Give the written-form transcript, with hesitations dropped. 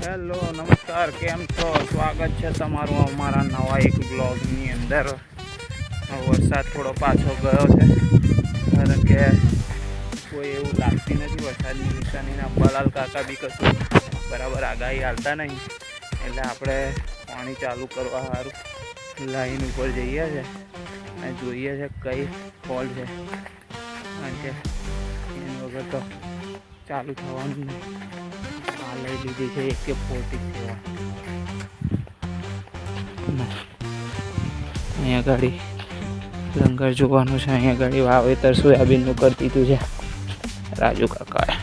Hello નમસ્કાર, કેમ છો? સ્વાગત છે તમારું અમારા નવા એક બ્લોગની અંદર. વરસાદ થોડો પાછો ગયો છે, કારણ કે કોઈ એવું લાગતી નથી વરસાદની નિશાનીના. અંબાલાલ કાકા બી કશું બરાબર આગાહી હાલતા નહીં, એટલે આપણે પાણી ચાલુ કરવા સારું લાઈન ઉપર જઈએ છે અને જોઈએ છે કઈ ફોલ્ટ છે, કારણ કે એની વગર તો ચાલુ થવાનું નહીં. આ લઈ લીધી છે AK-47. અહીંયા ગાડી લંગર જોવાનું છે. અહીંયા ગાડી વાવેતર સોયાબીનનું કરી દીધું છે રાજુ કાકાએ.